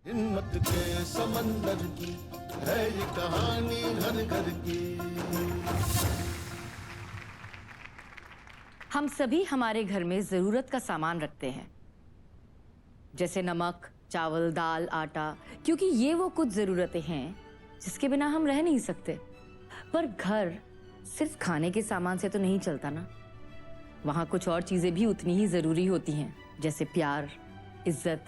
हिम्मत के समंदर की है ये कहानी हर घर की। हम सभी हमारे घर में जरूरत का सामान रखते हैं, जैसे नमक, चावल, दाल, आटा, क्योंकि ये वो कुछ जरूरतें हैं जिसके बिना हम रह नहीं सकते। पर घर सिर्फ खाने के सामान से तो नहीं चलता ना, वहाँ कुछ और चीजें भी उतनी ही जरूरी होती हैं, जैसे प्यार, इज्जत,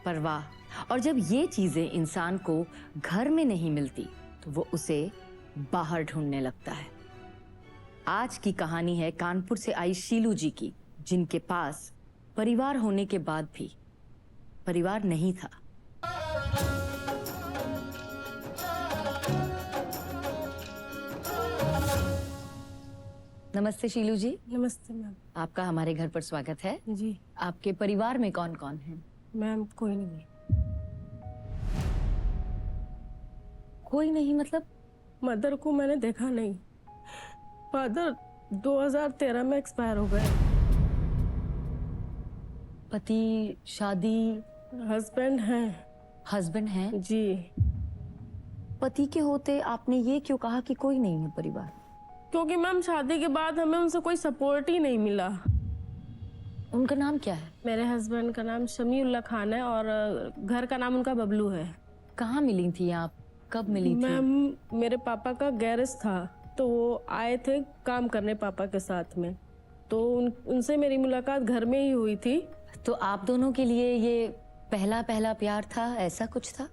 परवाह। और जब ये चीजें इंसान को घर में नहीं मिलती तो वो उसे बाहर ढूंढने लगता है। आज की कहानी है कानपुर से आई शीलू जी की, जिनके पास परिवार होने के बाद भी परिवार नहीं था। नमस्ते शीलू जी। नमस्ते मैम। आपका हमारे घर पर स्वागत है जी आपके परिवार में कौन कौन है? मैम, कोई नहीं है। कोई नहीं मतलब? मदर को मैंने देखा नहीं। फादर 2013 में एक्सपायर हो गए। पति, शादी? हस्बैंड हैं। हस्बैंड हैं? जी, पति के होते आपने ये क्यों कहा कि कोई नहीं है परिवार? क्योंकि मैम शादी के बाद हमें उनसे कोई सपोर्ट ही नहीं मिला। उनका नाम क्या है? मेरे हस्बैंड का नाम शमीउल्लाह खान है और घर का नाम उनका बबलू है। कहाँ मिली थी आप? कब मिली थी? मैम, मेरे पापा का गैरेज था तो वो आए थे काम करने पापा के साथ में, तो उनसे मेरी मुलाकात घर में ही हुई थी। तो आप दोनों के लिए ये पहला पहला प्यार था, ऐसा कुछ था?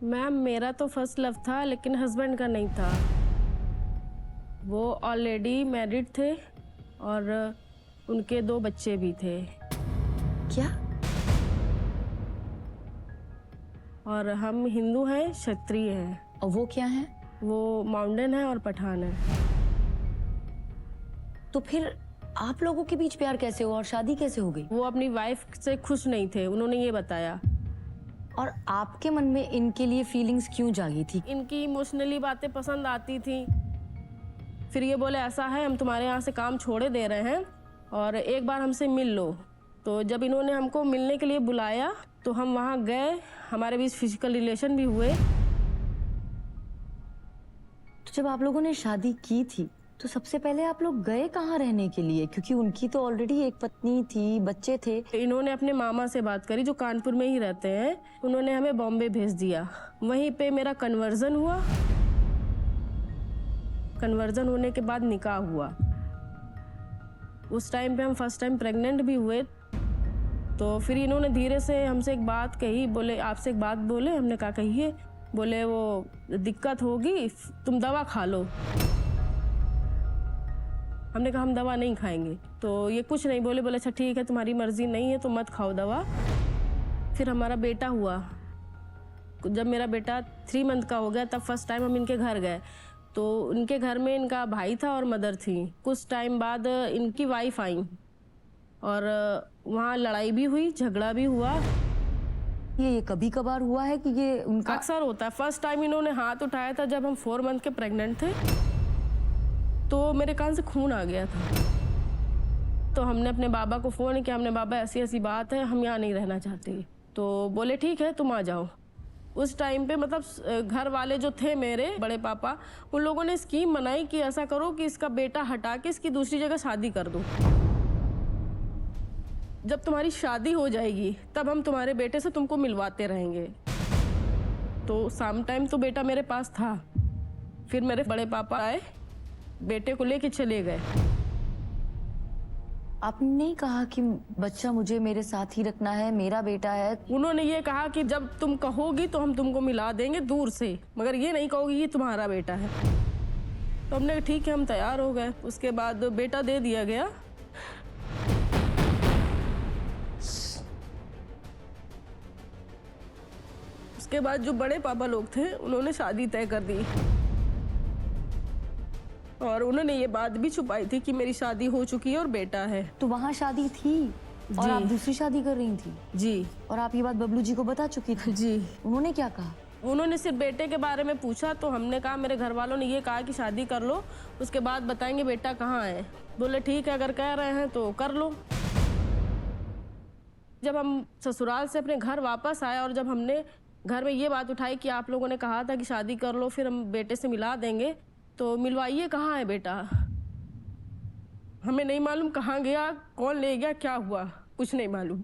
मैम, मेरा तो फर्स्ट लव था लेकिन हस्बैंड का नहीं था। वो ऑलरेडी मैरिड थे और उनके 2 बच्चे भी थे। क्या? और हम हिंदू हैं, क्षत्रिय हैं। और वो क्या है? वो माउंटेन है और पठान है। तो फिर आप लोगों के बीच प्यार कैसे हुआ और शादी कैसे हो गई? वो अपनी वाइफ से खुश नहीं थे, उन्होंने ये बताया। और आपके मन में इनके लिए फीलिंग्स क्यों जागी थी? इनकी इमोशनली बातें पसंद आती थी। फिर ये बोले ऐसा है, हम तुम्हारे यहाँ से काम छोड़े दे रहे हैं और एक बार हमसे मिल लो। तो जब इन्होंने हमको मिलने के लिए बुलाया तो हम वहाँ गए, हमारे बीच फिजिकल रिलेशन भी हुए। तो जब आप लोगों ने शादी की थी तो सबसे पहले आप लोग गए कहाँ रहने के लिए? क्योंकि उनकी तो ऑलरेडी एक पत्नी थी, बच्चे थे। इन्होंने अपने मामा से बात करी जो कानपुर में ही रहते हैं, उन्होंने हमें बॉम्बे भेज दिया। वहीं पे मेरा कन्वर्जन हुआ। कन्वर्जन होने के बाद निकाह हुआ। उस टाइम पे हम फर्स्ट टाइम प्रेग्नेंट भी हुए। तो फिर इन्होंने धीरे से हमसे एक बात कही, बोले आपसे एक बात बोले। हमने कहा कहिए। बोले वो दिक्कत होगी, तुम दवा खा लो। हमने कहा हम दवा नहीं खाएंगे। तो ये कुछ नहीं बोले, बोले अच्छा ठीक है, तुम्हारी मर्जी नहीं है तो मत खाओ दवा। फिर हमारा बेटा हुआ। जब मेरा बेटा 3 मंथ का हो गया तब फर्स्ट टाइम हम इनके घर गए। तो उनके घर में इनका भाई था और मदर थी। कुछ टाइम बाद इनकी वाइफ आई और वहाँ लड़ाई भी हुई, झगड़ा भी हुआ। ये कभी कभार हुआ है कि ये उनका अक्सर होता है। फर्स्ट टाइम इन्होंने हाथ उठाया था जब हम 4 मंथ के प्रेग्नेंट थे, तो मेरे कान से खून आ गया था। तो हमने अपने बाबा को फ़ोन किया, हमने बाबा ऐसी ऐसी बात है, हम यहाँ नहीं रहना चाहते। तो बोले ठीक है तुम आ जाओ। उस टाइम पे मतलब घर वाले जो थे मेरे बड़े पापा, उन लोगों ने स्कीम बनाई कि ऐसा करो कि इसका बेटा हटा के इसकी दूसरी जगह शादी कर दो। जब तुम्हारी शादी हो जाएगी तब हम तुम्हारे बेटे से तुमको मिलवाते रहेंगे। तो सम टाइम तो बेटा मेरे पास था। फिर मेरे बड़े पापा आए, बेटे को लेके चले गए। आपने नहीं कहा कि बच्चा मुझे मेरे साथ ही रखना है, मेरा बेटा है? उन्होंने ये कहा कि जब तुम कहोगी तो हम तुमको मिला देंगे दूर से, मगर ये नहीं कहोगी ये तुम्हारा बेटा है। तो हमने कहा ठीक है, हम तैयार हो गए। उसके बाद बेटा दे दिया गया। उसके बाद जो बड़े पापा लोग थे उन्होंने शादी तय कर दी और उन्होंने ये बात भी छुपाई थी कि मेरी शादी हो चुकी है और बेटा है। तो वहाँ शादी थी और जी। आप दूसरी शादी कर रही थी? जी और आप ये बात बबलू जी को बता चुकी थी? जी। उन्होंने क्या कहा? उन्होंने सिर्फ बेटे के बारे में पूछा तो हमने कहा, मेरे घर वालों ने ये कहा कि शादी कर लो, उसके बाद बताएंगे बेटा कहाँ है। बोले ठीक है, अगर कह रहे हैं तो कर लो। जब हम ससुराल से अपने घर वापस आए और जब हमने घर में ये बात उठाई कि आप लोगों ने कहा था कि शादी कर लो फिर हम बेटे से मिला देंगे, तो मिलवाइए, कहाँ है बेटा? हमें नहीं मालूम कहाँ गया, कौन ले गया, क्या हुआ, कुछ नहीं मालूम।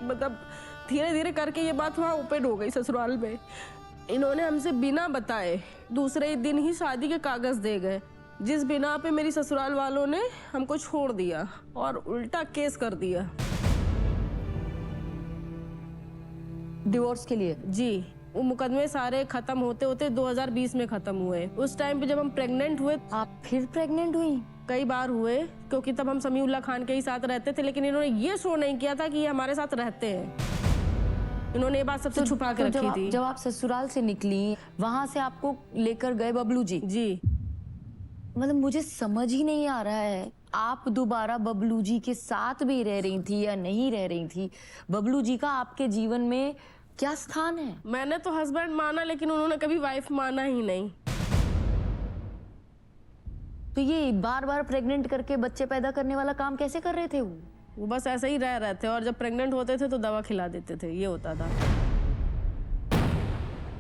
मतलब धीरे धीरे करके ये बात वहाँ ओपन हो गई ससुराल में। इन्होंने हमसे बिना बताए दूसरे दिन ही शादी के कागज दे गए, जिस बिना पे मेरी ससुराल वालों ने हमको छोड़ दिया और उल्टा केस कर दिया। डिवोर्स के लिए? जी, वो मुकदमे सारे खत्म होते होते 2020 में खत्म हुए। उस टाइम पे जब हम प्रेग्नेंट हुए, आप फिर प्रेग्नेंट हुई? कई बार हुए, क्योंकि तब हम समीउल्लाह खान के ही साथ रहते थे, लेकिन इन्होंने ये शो नहीं किया था कि ये हमारे साथ रहते हैं। इन्होंने ये बात सबसे छुपा के रखी थी। जब आप ससुराल से निकली, वहां से आपको लेकर गए बबलू जी? जी। मतलब मुझे समझ ही नहीं आ रहा है, आप दोबारा बबलू जी के साथ भी रह रही थी या नहीं रह रही थी? बबलू जी का आपके जीवन में क्या स्थान है? मैंने तो हस्बैंड माना, लेकिन उन्होंने कभी वाइफ माना ही नहीं। तो ये बार बार प्रेग्नेंट करके बच्चे पैदा करने वाला काम कैसे कर रहे थे वो बस ऐसे ही रह रहे थे, और जब प्रेग्नेंट होते थे तो दवा खिला देते थे, ये होता था।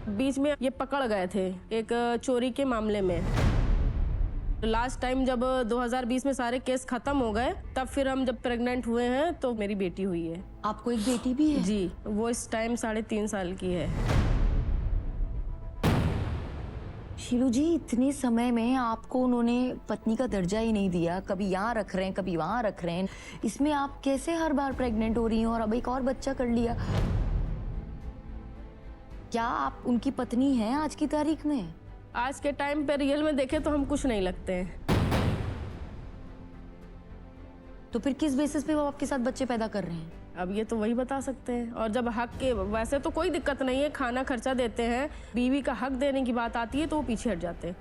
बीच में ये पकड़ गए थे एक चोरी के मामले में। लास्ट टाइम जब 2020 में सारे केस खत्म हो गए, तब फिर हम जब प्रेग्नेंट हुए हैं तो मेरी बेटी हुई है। आपको एक बेटी भी है? जी, वो इस टाइम 3.5 साल की है। शीलू जी, इतने समय में आपको उन्होंने पत्नी का दर्जा ही नहीं दिया, कभी यहाँ रख रहे हैं, कभी वहाँ रख रहे हैं, इसमें आप कैसे हर बार प्रेग्नेंट हो रही हैं और अब एक और बच्चा कर लिया? क्या आप उनकी पत्नी हैं आज की तारीख में? आज के टाइम पे रियल में देखे तो हम कुछ नहीं लगते हैं। तो फिर किस बेसिस पे वो आपके साथ बच्चे पैदा कर रहे हैं? अब ये तो वही बता सकते हैं। और जब हक के, वैसे तो कोई दिक्कत नहीं है, खाना खर्चा देते हैं, बीवी का हक देने की बात आती है तो वो पीछे हट जाते हैं।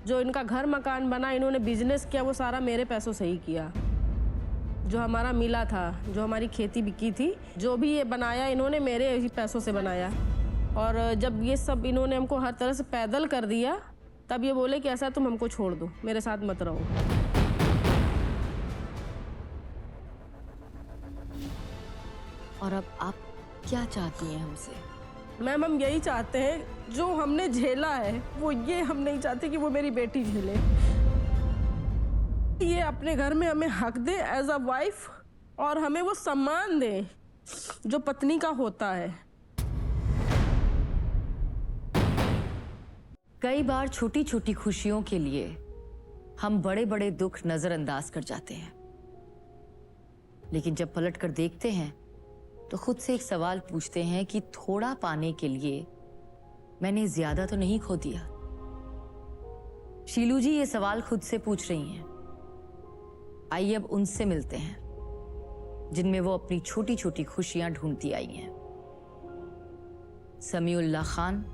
जो इनका घर मकान बना, इन्होंने बिजनेस किया, वो सारा मेरे पैसों से ही किया। जो हमारा मिला था, जो हमारी खेती बिकी थी, जो भी ये बनाया इन्होंने मेरे ही पैसों से बनाया। और जब ये सब इन्होंने हमको हर तरह से पैदल कर दिया, तब ये बोले कि ऐसा तुम हमको छोड़ दो, मेरे साथ मत रहो। और अब आप क्या चाहती हैं हमसे? मैम, हम यही चाहते हैं, जो हमने झेला है वो ये हम नहीं चाहते कि वो मेरी बेटी झेले। ये अपने घर में हमें हक दे एज अ वाइफ, और हमें वो सम्मान दे जो पत्नी का होता है। कई बार छोटी छोटी खुशियों के लिए हम बड़े बड़े दुख नजरअंदाज कर जाते हैं, लेकिन जब पलट कर देखते हैं तो खुद से एक सवाल पूछते हैं कि थोड़ा पाने के लिए मैंने ज्यादा तो नहीं खो दिया। शीलू जी ये सवाल खुद से पूछ रही हैं। आइए अब उनसे मिलते हैं जिनमें वो अपनी छोटी छोटी खुशियां ढूंढती आई हैं। समीउल्लाह खान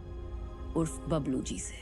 उर्फ बबलू जी से।